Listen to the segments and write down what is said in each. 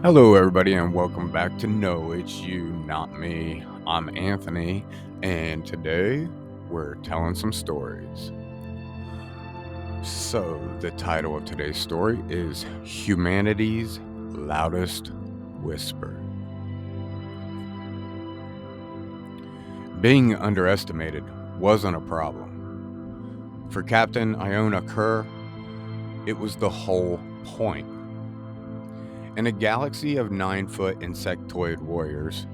Hello, everybody, and welcome back to No, It's You, Not Me. I'm Anthony, and today we're telling some stories. So, the title of today's story is Humanity's Loudest Whisper. Being underestimated wasn't a problem. For Captain Iona Kerr, it was the whole point. In a galaxy of 9-foot insectoid warriors,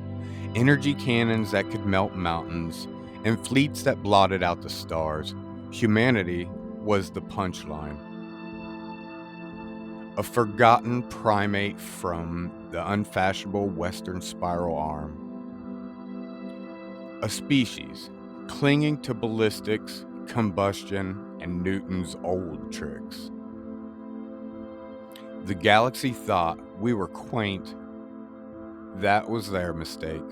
energy cannons that could melt mountains, and fleets that blotted out the stars, humanity was the punchline. A forgotten primate from the unfashionable western spiral arm. A species clinging to ballistics, combustion, and Newton's old tricks. The galaxy thought we were quaint. That was their mistake.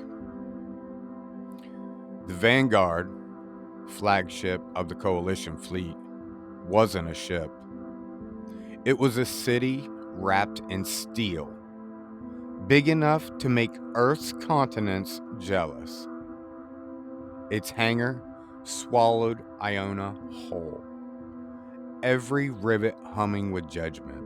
The Vanguard, flagship of the Coalition fleet, wasn't a ship. It was a city wrapped in steel, big enough to make Earth's continents jealous. Its hangar swallowed Iona whole, every rivet humming with judgment.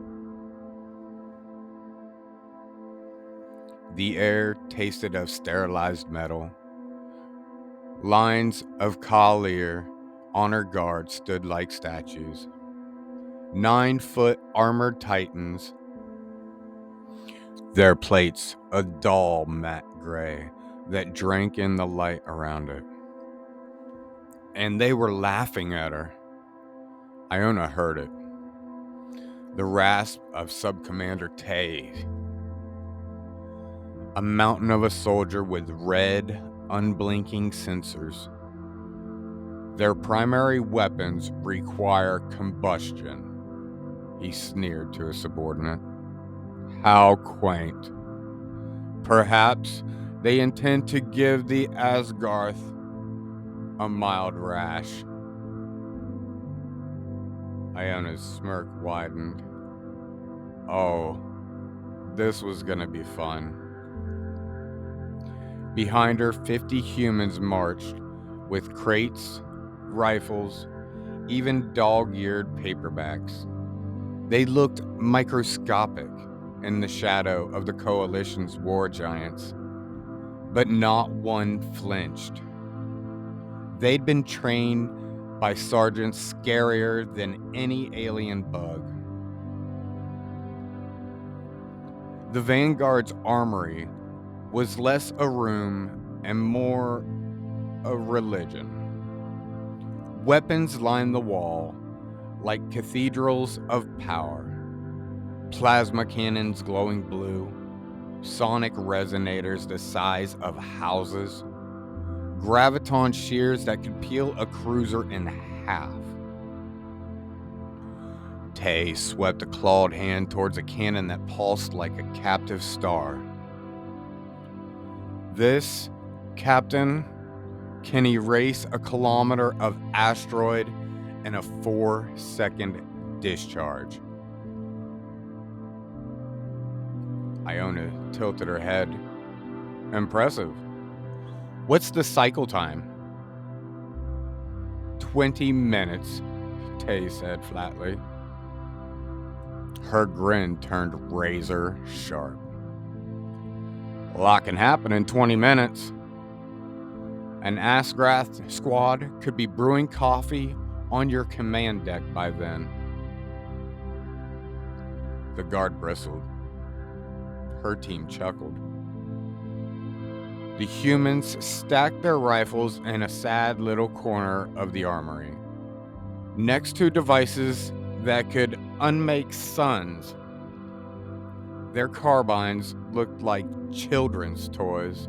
The air tasted of sterilized metal. Lines of Kalir honor guards stood like statues. 9-foot armored titans, their plates a dull matte gray that drank in the light around it. And they were laughing at her. Iona heard it. The rasp of Sub-Commander Tay, a mountain of a soldier with red, unblinking sensors. Their primary weapons require combustion, he sneered to a subordinate. How quaint. Perhaps they intend to give the Asgarth a mild rash. Iona's smirk widened. Oh, this was gonna be fun. Behind her, 50 humans marched with crates, rifles, even dog-eared paperbacks. They looked microscopic in the shadow of the Coalition's war giants, but not one flinched. They'd been trained by sergeants scarier than any alien bug. The Vanguard's armory was less a room and more a religion. Weapons lined the wall like cathedrals of power. Plasma cannons glowing blue, sonic resonators the size of houses, graviton shears that could peel a cruiser in half. Tay swept a clawed hand towards a cannon that pulsed like a captive star. This, Captain, can erase a kilometer of asteroid in a 4-second discharge. Iona tilted her head. Impressive. What's the cycle time? 20 minutes, Tay said flatly. Her grin turned razor sharp. A lot can happen in 20 minutes. An Asgrath squad could be brewing coffee on your command deck by then. The guard bristled. Her team chuckled. The humans stacked their rifles in a sad little corner of the armory, next to devices that could unmake suns. Their carbines looked like children's toys.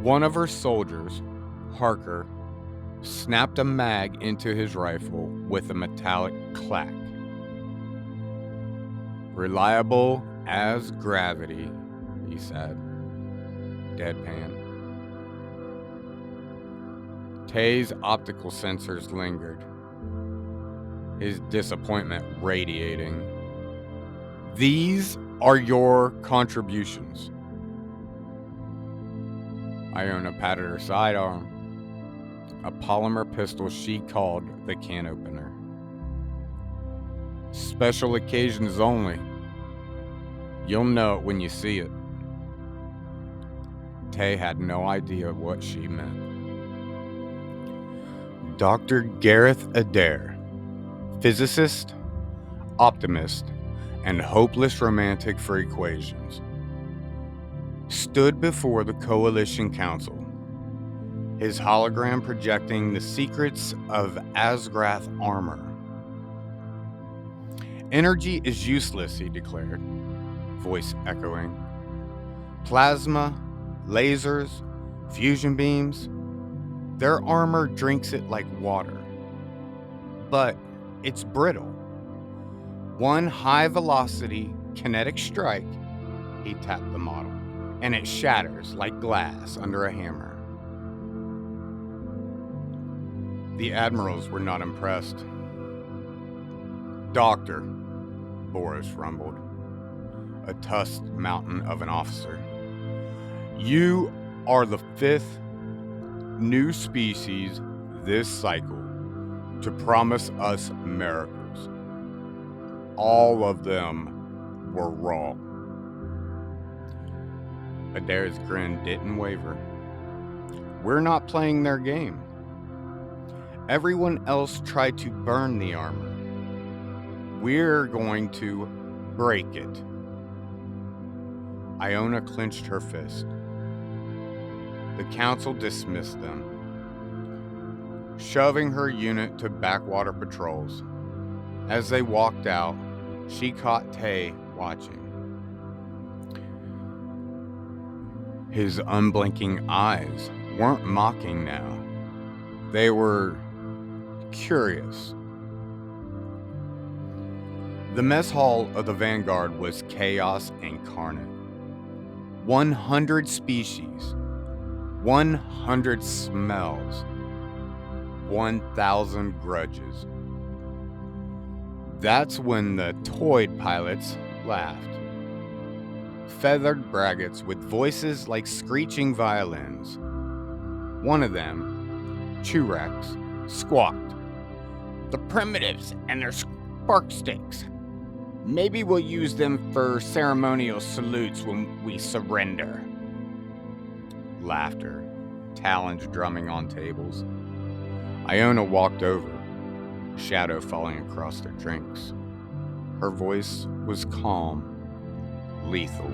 One of her soldiers, Harker, snapped a mag into his rifle with a metallic clack. Reliable as gravity, he said, deadpan. Tay's optical sensors lingered, his disappointment radiating. These are your contributions. Iona patted her sidearm, a polymer pistol she called the can opener. Special occasions only. You'll know it when you see it. Tay had no idea what she meant. Dr. Gareth Adair, physicist, optimist, and hopeless romantic for equations, stood before the Coalition Council, his hologram projecting the secrets of Asgrath armor. Energy is useless, he declared, voice echoing. Plasma, lasers, fusion beams, their armor drinks it like water. But it's brittle. One high-velocity kinetic strike, he tapped the model, and it shatters like glass under a hammer. The admirals were not impressed. Doctor, Boris rumbled, a tusked mountain of an officer. You are the 5th new species this cycle to promise us miracles. All of them were wrong. Adair's grin didn't waver. We're not playing their game. Everyone else tried to burn the armor. We're going to break it. Iona clenched her fist. The council dismissed them, shoving her unit to backwater patrols. As they walked out, she caught Tay watching. His unblinking eyes weren't mocking now. They were curious. The mess hall of the Vanguard was chaos incarnate. 100 species, 100 smells, 1,000 grudges. That's when the toyed pilots laughed. Feathered braggarts with voices like screeching violins. One of them, Churax, squawked. The primitives and their spark sticks. Maybe we'll use them for ceremonial salutes when we surrender. Laughter, talons drumming on tables. Iona walked over, shadow falling across their drinks. Her voice was calm, lethal.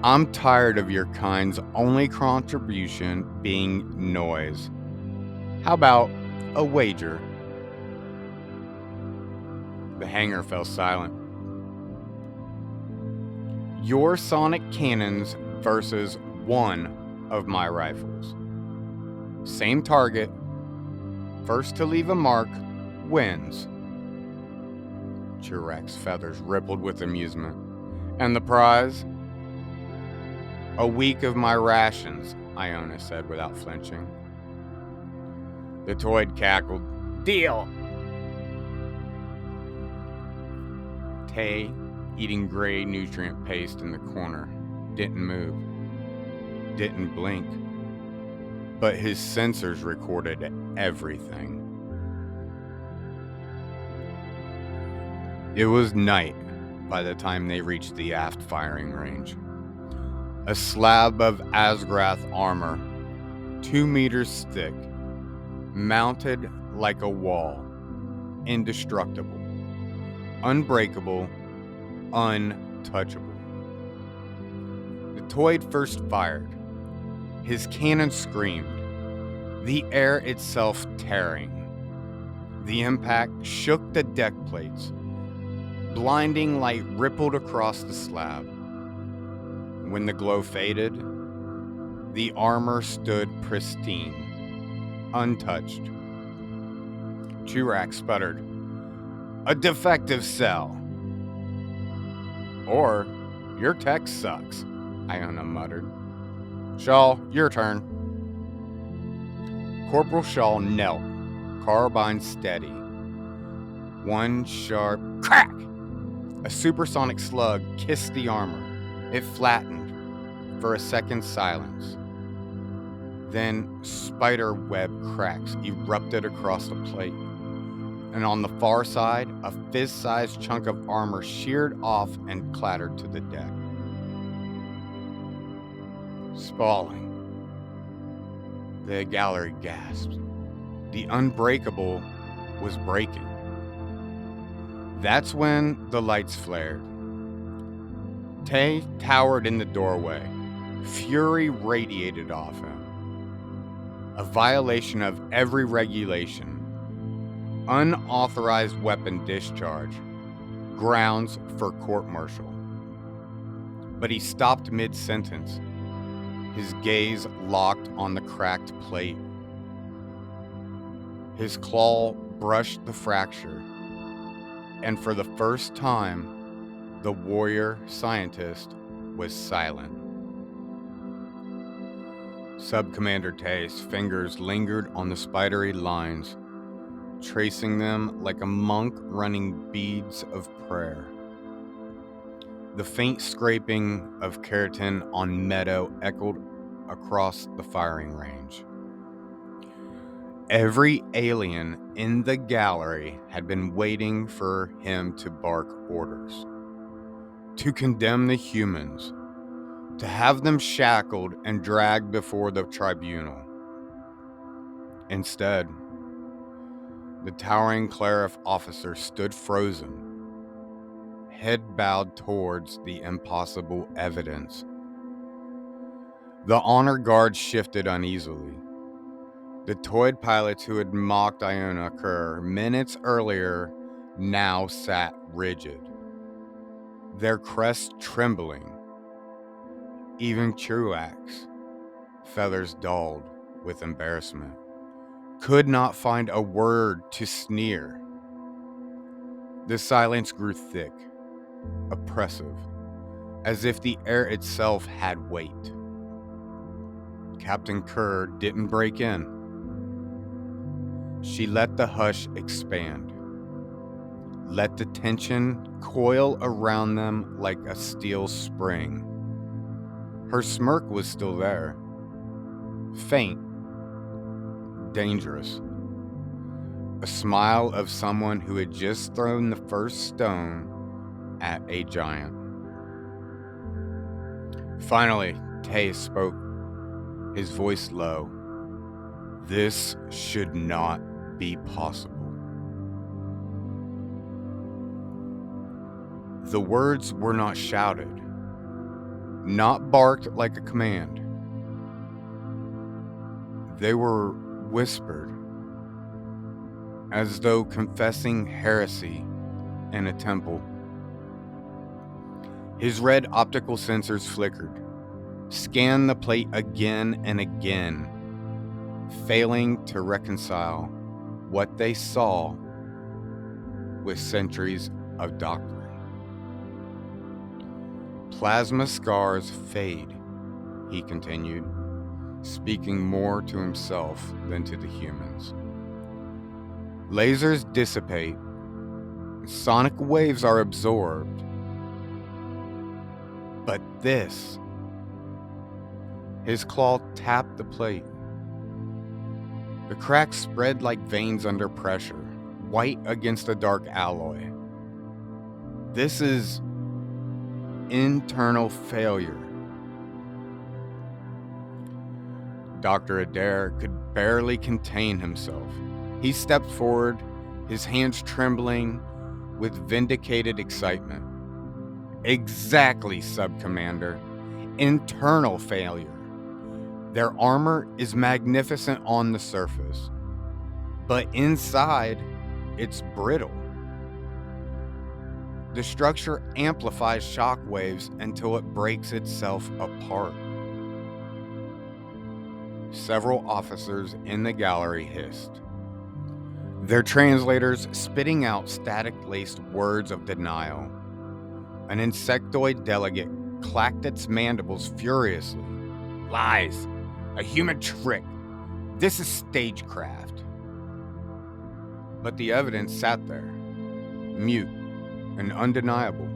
I'm tired of your kind's only contribution being noise. How about a wager? The hangar fell silent. Your sonic cannons versus one of my rifles. Same target. First to leave a mark wins. Churax's feathers rippled with amusement. And the prize? A week of my rations, Iona said without flinching. The toad cackled. Deal! Tay, eating gray nutrient paste in the corner, didn't move, didn't blink, but his sensors recorded everything. It was night by the time they reached the aft firing range. A slab of Asgrath armor, 2 meters thick, mounted like a wall, indestructible, unbreakable, untouchable. The toad first fired. His cannon screamed, the air itself tearing. The impact shook the deck plates. Blinding light rippled across the slab. When the glow faded, the armor stood pristine, untouched. Churax sputtered, a defective cell. Or, your tech sucks, Iona muttered. Shaw, your turn. Corporal Shaw knelt, carbine steady. One sharp crack! A supersonic slug kissed the armor. It flattened for a second's silence. Then spider web cracks erupted across the plate. And on the far side, a fist-sized chunk of armor sheared off and clattered to the deck. Spalling. The gallery gasped. The unbreakable was breaking. That's when the lights flared. Tay towered in the doorway. Fury radiated off him. A violation of every regulation. Unauthorized weapon discharge. Grounds for court-martial. But he stopped mid-sentence. His gaze locked on the cracked plate. His claw brushed the fracture. And for the first time, the warrior scientist was silent. Sub-Commander Tay's fingers lingered on the spidery lines, tracing them like a monk running beads of prayer. The faint scraping of keratin on meadow echoed across the firing range. Every alien in the gallery had been waiting for him to bark orders, to condemn the humans, to have them shackled and dragged before the tribunal. Instead, the towering cleric officer stood frozen, head bowed towards the impossible evidence. The honor guard shifted uneasily. The toy pilots who had mocked Iona Kerr minutes earlier now sat rigid, their crests trembling. Even Truax, feathers dulled with embarrassment, could not find a word to sneer. The silence grew thick, oppressive, as if the air itself had weight. Captain Kerr didn't break in. She let the hush expand, let the tension coil around them like a steel spring. Her smirk was still there, faint, dangerous. A smile of someone who had just thrown the first stone at a giant. Finally, Tay spoke, his voice low. This should not be possible. The words were not shouted, not barked like a command. They were whispered, as though confessing heresy in a temple. His red optical sensors flickered, scanned the plate again and again, failing to reconcile what they saw with centuries of doctrine. Plasma scars fade, he continued, speaking more to himself than to the humans. Lasers dissipate, sonic waves are absorbed. But this, his claw tapped the plate. The cracks spread like veins under pressure, white against the dark alloy. This is internal failure. Dr. Adair could barely contain himself. He stepped forward, his hands trembling with vindicated excitement. Exactly, Sub-Commander. Internal failure. Their armor is magnificent on the surface, but inside, it's brittle. The structure amplifies shock waves until it breaks itself apart. Several officers in the gallery hissed, their translators spitting out static-laced words of denial. An insectoid delegate clacked its mandibles furiously. Lies! A human trick! This is stagecraft. But the evidence sat there, mute, and undeniable.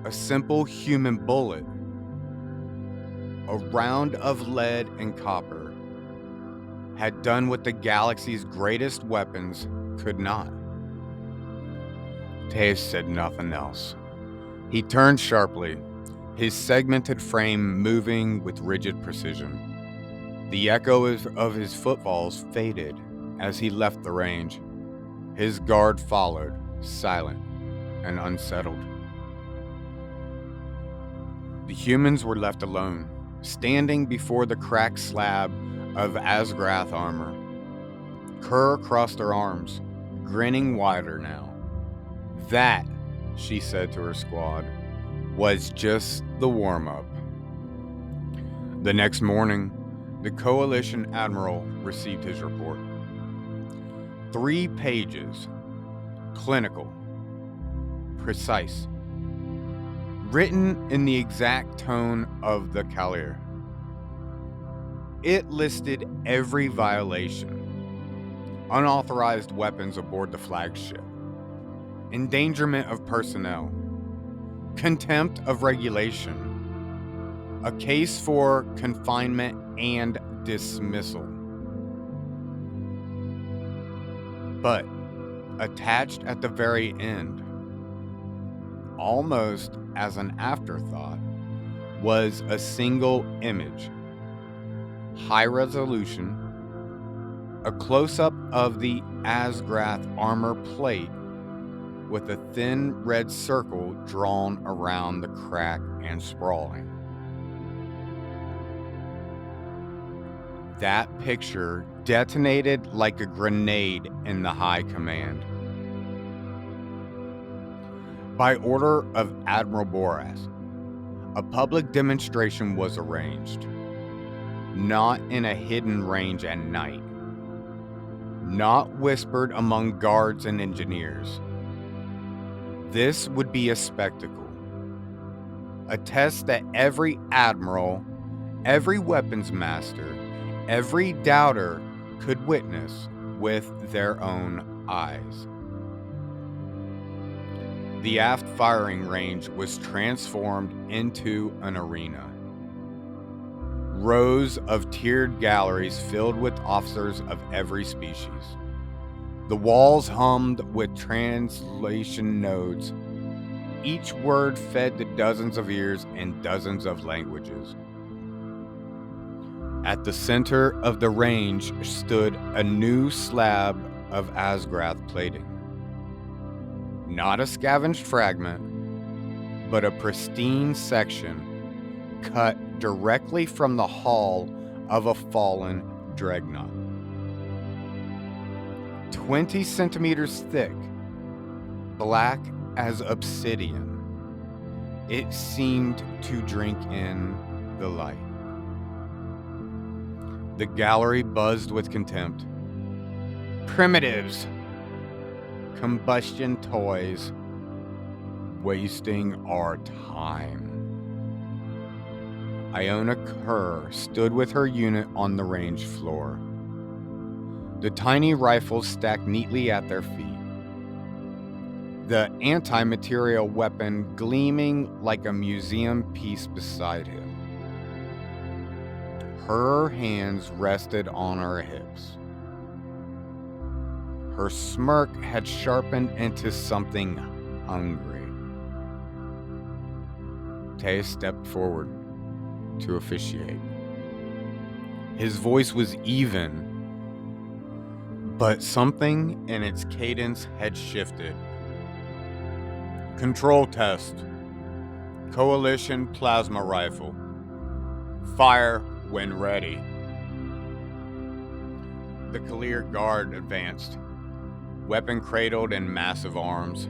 A simple human bullet, a round of lead and copper, had done what the galaxy's greatest weapons could not. Taves said nothing else. He turned sharply, his segmented frame moving with rigid precision. The echo of his footfalls faded as he left the range. His guard followed, silent and unsettled. The humans were left alone, standing before the cracked slab of Asgrath armor. Kerr crossed her arms, grinning wider now. That, she said to her squad, was just the warm-up. The next morning, the Coalition Admiral received his report. 3 pages, clinical, precise, written in the exact tone of the Kalir. It listed every violation: unauthorized weapons aboard the flagship, endangerment of personnel, contempt of regulation, a case for confinement and dismissal. But attached at the very end, almost as an afterthought, was a single image, high resolution, a close-up of the Asgrath armor plate with a thin red circle drawn around the crack and sprawling. That picture detonated like a grenade in the high command. By order of Admiral Boras, a public demonstration was arranged, not in a hidden range at night, not whispered among guards and engineers. This would be a spectacle, a test that every admiral, every weapons master, every doubter could witness with their own eyes. The aft firing range was transformed into an arena. Rows of tiered galleries filled with officers of every species. The walls hummed with translation nodes, each word fed to dozens of ears in dozens of languages. At the center of the range stood a new slab of Asgrath plating. Not a scavenged fragment, but a pristine section cut directly from the hull of a fallen dreadnought. 20 centimeters thick, black as obsidian, it seemed to drink in the light. The gallery buzzed with contempt. Primitives, combustion toys, wasting our time. Iona Kerr stood with her unit on the range floor, the tiny rifles stacked neatly at their feet, the anti-material weapon gleaming like a museum piece beside him. Her hands rested on her hips. Her smirk had sharpened into something hungry. Tay stepped forward to officiate. His voice was even, but something in its cadence had shifted. Control test. Coalition plasma rifle. Fire when ready. The Kalir guard advanced, weapon cradled in massive arms.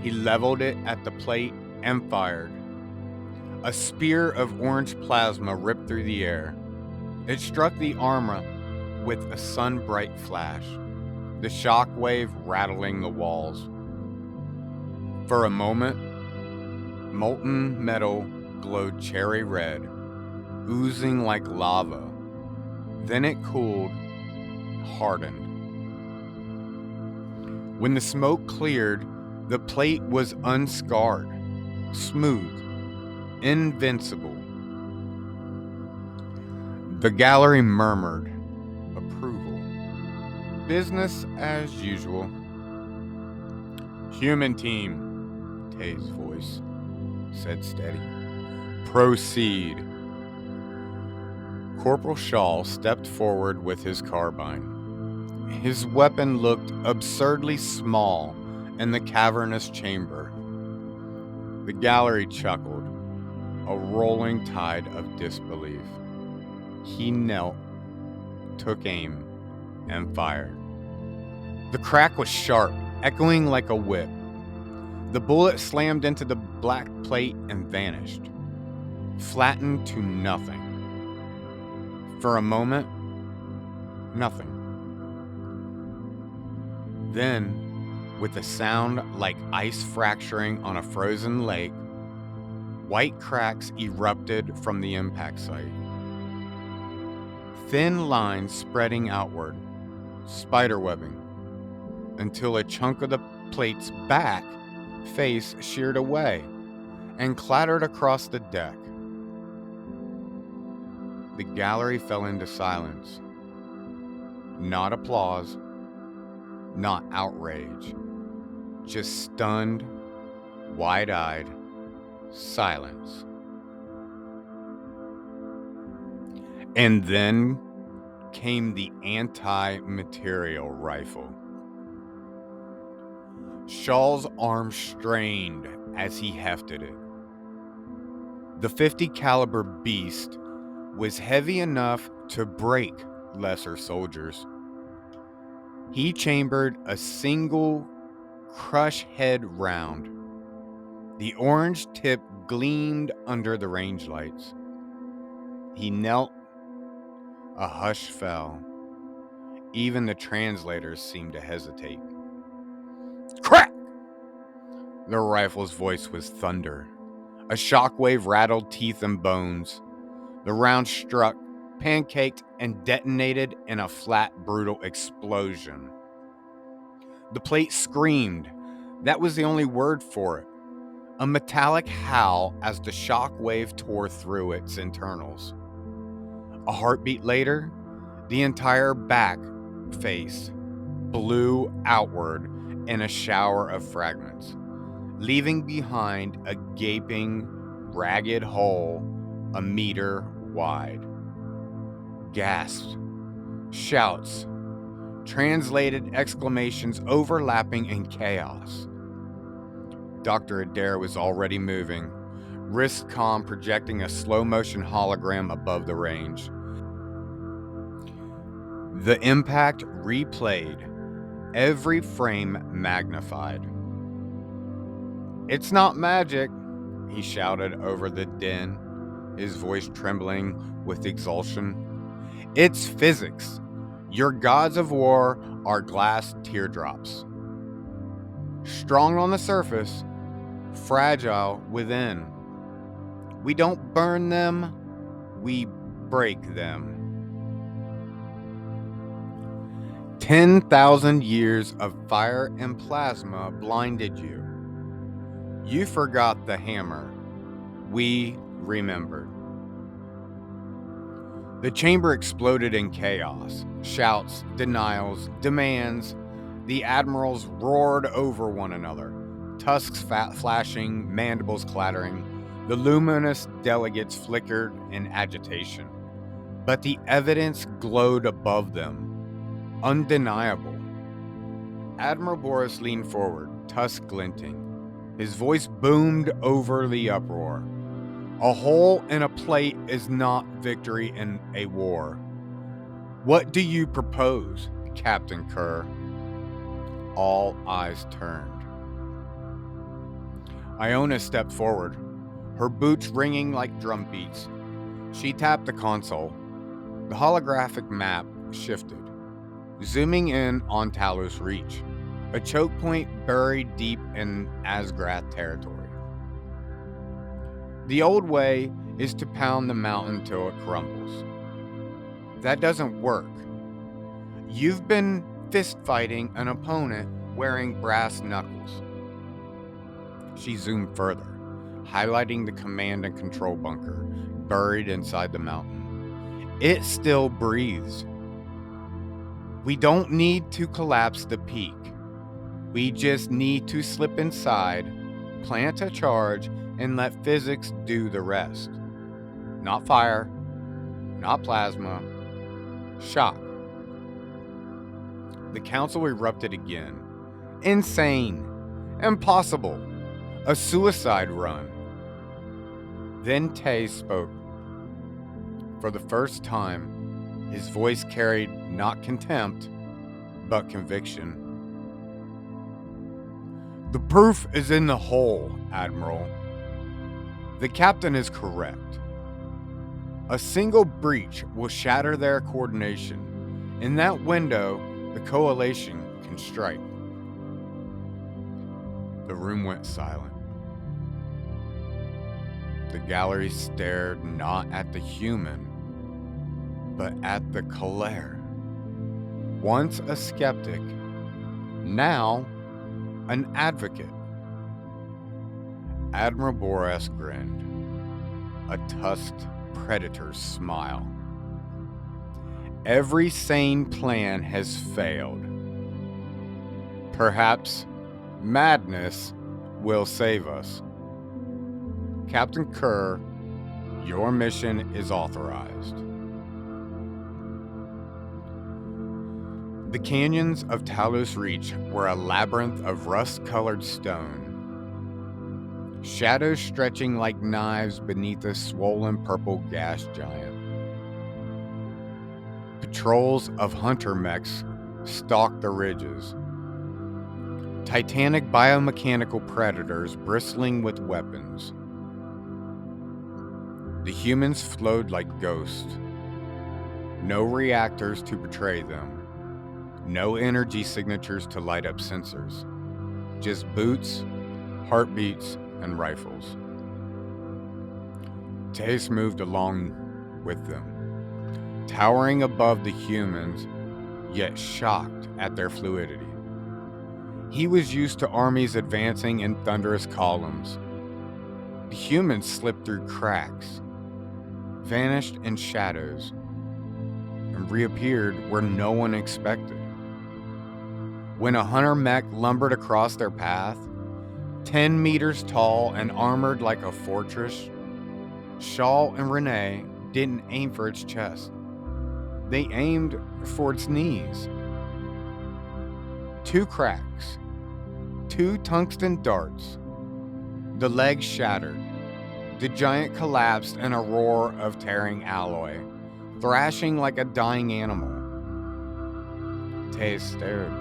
He leveled it at the plate and fired. A spear of orange plasma ripped through the air. It struck the armor with a sun-bright flash, the shock wave rattling the walls. For a moment, molten metal glowed cherry red, oozing like lava. Then it cooled, hardened. When the smoke cleared, The plate was unscarred, smooth, invincible. The gallery murmured approval. Business as usual. Human team, Tay's voice said steady. Proceed. Corporal Shaw stepped forward with his carbine. His weapon looked absurdly small in the cavernous chamber. The gallery chuckled, a rolling tide of disbelief. He knelt, took aim, and fired. The crack was sharp, echoing like a whip. The bullet slammed into the black plate and vanished, flattened to nothing. For a moment, nothing. Then, with a sound like ice fracturing on a frozen lake, white cracks erupted from the impact site. Thin lines spreading outward, spiderwebbing, until a chunk of the plate's back face sheared away and clattered across the deck. The gallery fell into silence. Not applause, not outrage, just stunned, wide-eyed silence. And then came the anti-material rifle. Shaw's arm strained as he hefted it. The 50 caliber beast was heavy enough to break lesser soldiers. He chambered a single crush head round. The orange tip gleamed under the range lights. He knelt. A hush fell. Even the translators seemed to hesitate. Crack! The rifle's voice was thunder. A shockwave rattled teeth and bones. The round struck, pancaked, and detonated in a flat, brutal explosion. The plate screamed. That was the only word for it. A metallic howl as the shockwave tore through its internals. A heartbeat later, the entire back face blew outward in a shower of fragments, leaving behind a gaping, ragged hole a meter wide. Gasps, shouts, translated exclamations overlapping in chaos. Dr. Adair was already moving, wrist comm projecting a slow-motion hologram above the range. The impact replayed, every frame magnified. It's not magic, he shouted over the din, his voice trembling with exultation. It's physics. Your gods of war are glass teardrops. Strong on the surface, fragile within. We don't burn them, we break them. 10,000 years of fire and plasma blinded you. You forgot the hammer. We remembered. The chamber exploded in chaos. Shouts, denials, demands. The admirals roared over one another, tusks flashing, mandibles clattering. The luminous delegates flickered in agitation. But the evidence glowed above them, undeniable. Admiral Boris leaned forward, tusk glinting. His voice boomed over the uproar. A hole in a plate is not victory in a war. What do you propose, Captain Kerr? All eyes turned. Iona stepped forward, her boots ringing like drum beats. She tapped the console. The holographic map shifted, zooming in on Talos Reach, a choke point buried deep in Asgrath territory. The old way is to pound the mountain till it crumbles. That doesn't work. You've been fist fighting an opponent wearing brass knuckles. She zoomed further, highlighting the command and control bunker buried inside the mountain. It still breathes. We don't need to collapse the peak. We just need to slip inside, plant a charge, and let physics do the rest. Not fire, not plasma, shock. The council erupted again. Insane. Impossible. A suicide run. Then Tay spoke. For the first time, his voice carried not contempt, but conviction. The proof is in the hole, Admiral. The captain is correct. A single breach will shatter their coordination. In that window, the coalition can strike. The room went silent. The gallery stared not at the human, but at the Kalair. Once a skeptic, now an advocate. Admiral Boras grinned, a tusked predator's smile. Every sane plan has failed. Perhaps madness will save us. Captain Kerr, your mission is authorized. The canyons of Talos Reach were a labyrinth of rust-colored stone, shadows stretching like knives beneath a swollen purple gas giant. Patrols of hunter mechs stalked the ridges, titanic biomechanical predators bristling with weapons. The humans flowed like ghosts. No reactors to betray them. No energy signatures to light up sensors. Just boots, heartbeats, and rifles. Tace moved along with them, towering above the humans, yet shocked at their fluidity. He was used to armies advancing in thunderous columns. The humans slipped through cracks, vanished in shadows, and reappeared where no one expected. When a hunter mech lumbered across their path, 10 meters tall and armored like a fortress, Shaw and Renee didn't aim for its chest. They aimed for its knees. 2 cracks, 2 tungsten darts. The legs shattered. The giant collapsed in a roar of tearing alloy, thrashing like a dying animal. Tay stared.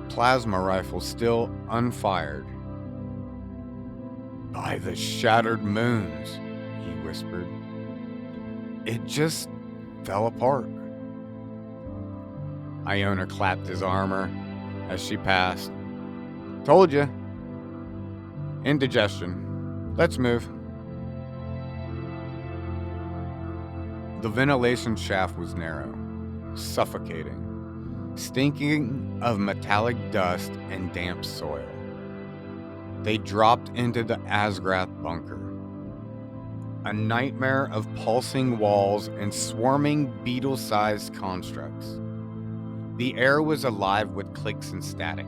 Plasma rifle still unfired. By the shattered moons, he whispered. It just fell apart. Iona clapped his armor as she passed. Told you. Indigestion. Let's move. The ventilation shaft was narrow, suffocating, stinking of metallic dust and damp soil. They dropped into the Asgrath bunker, a nightmare of pulsing walls and swarming beetle-sized constructs. The air was alive with clicks and static.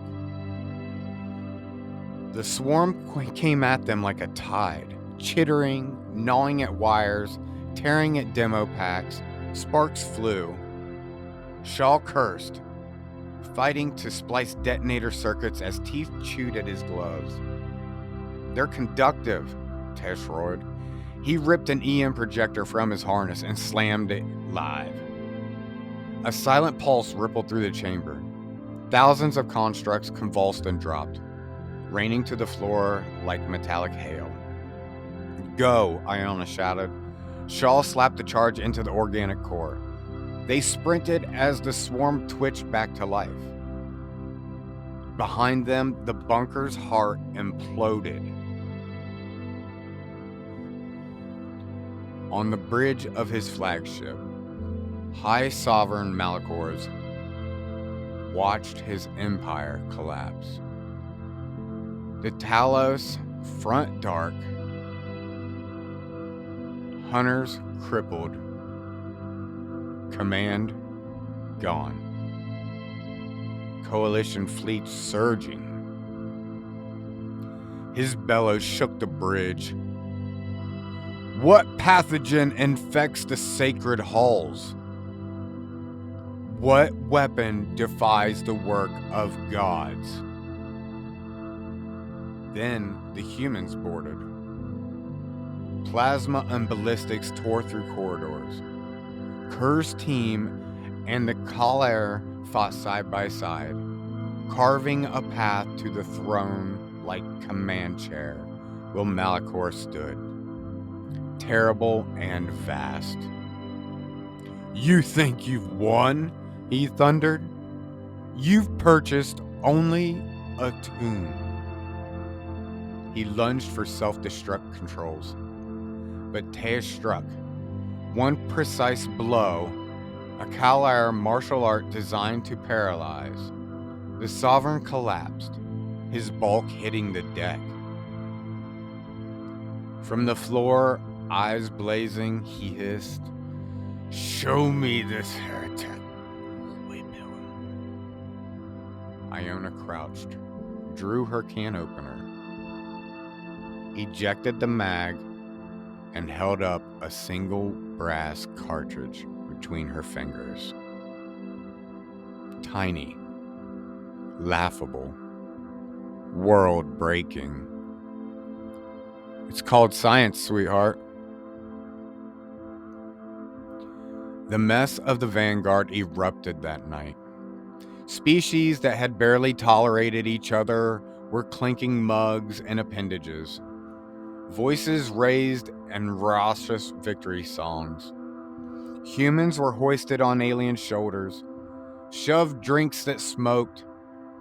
The swarm came at them like a tide, chittering, gnawing at wires, tearing at demo packs. Sparks flew. Shaw cursed, fighting to splice detonator circuits as teeth chewed at his gloves. They're conductive, Tesh roared. He ripped an EM projector from his harness and slammed it live. A silent pulse rippled through the chamber. Thousands of constructs convulsed and dropped, raining to the floor like metallic hail. Go, Iona shouted. Shaw slapped the charge into the organic core. They sprinted as the swarm twitched back to life. Behind them, the bunker's heart imploded. On the bridge of his flagship, High Sovereign Malachors watched his empire collapse. The Talos front dark. Hunters crippled. Command gone. Coalition fleet surging. His bellows shook the bridge. What pathogen infects the sacred halls? What weapon defies the work of gods? Then the humans boarded. Plasma and ballistics tore through corridors. Kerr's team and the Kalair fought side by side, carving a path to the throne like command chair where Malachor stood, terrible and vast. You think you've won? He thundered. You've purchased only a tomb. He lunged for self-destruct controls, but Teus struck. One precise blow, a Kalair martial art designed to paralyze. The Sovereign collapsed, his bulk hitting the deck. From the floor, eyes blazing, he hissed, "Show me this heretic." Iona crouched, drew her can opener, ejected the mag, and held up a single brass cartridge between her fingers. Tiny, laughable, world-breaking. It's called science, sweetheart. The mess of the Vanguard erupted that night. Species that had barely tolerated each other were clinking mugs and appendages. Voices raised and raucous victory songs. Humans were hoisted on alien shoulders, shoved drinks that smoked,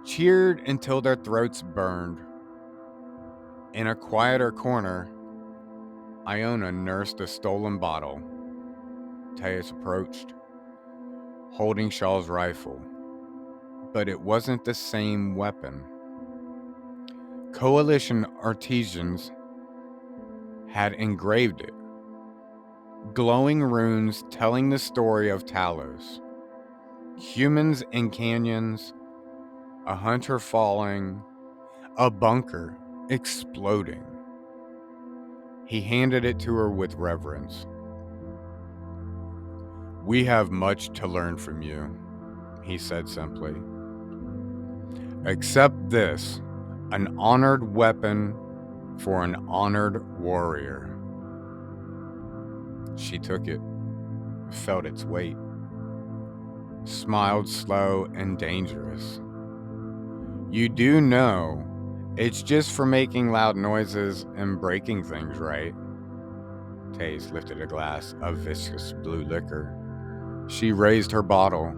cheered until their throats burned. In a quieter corner, Iona nursed a stolen bottle. Teus approached, holding Shaw's rifle. But it wasn't the same weapon. Coalition artisans had engraved it. Glowing runes telling the story of Talos. Humans in canyons, a hunter falling, a bunker exploding. He handed it to her with reverence. "We have much to learn from you," he said simply. "Accept this, an honored weapon for an honored warrior." She took it, felt its weight, smiled slow and dangerous. "You do know it's just for making loud noises and breaking things, right?" Teus lifted a glass of viscous blue liquor. She raised her bottle.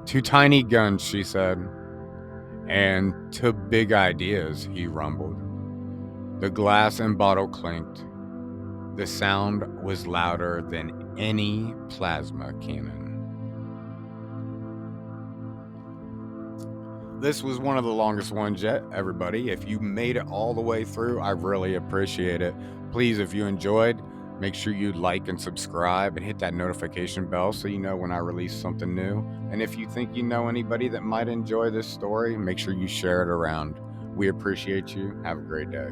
"To tiny guns," she said. "And to big ideas," he rumbled. The glass and bottle clinked. The sound was louder than any plasma cannon. This was one of the longest ones yet, everybody. If you made it all the way through, I really appreciate it. Please, if you enjoyed, make sure you like and subscribe and hit that notification bell so you know when I release something new. And if you think you know anybody that might enjoy this story, make sure you share it around. We appreciate you. Have a great day.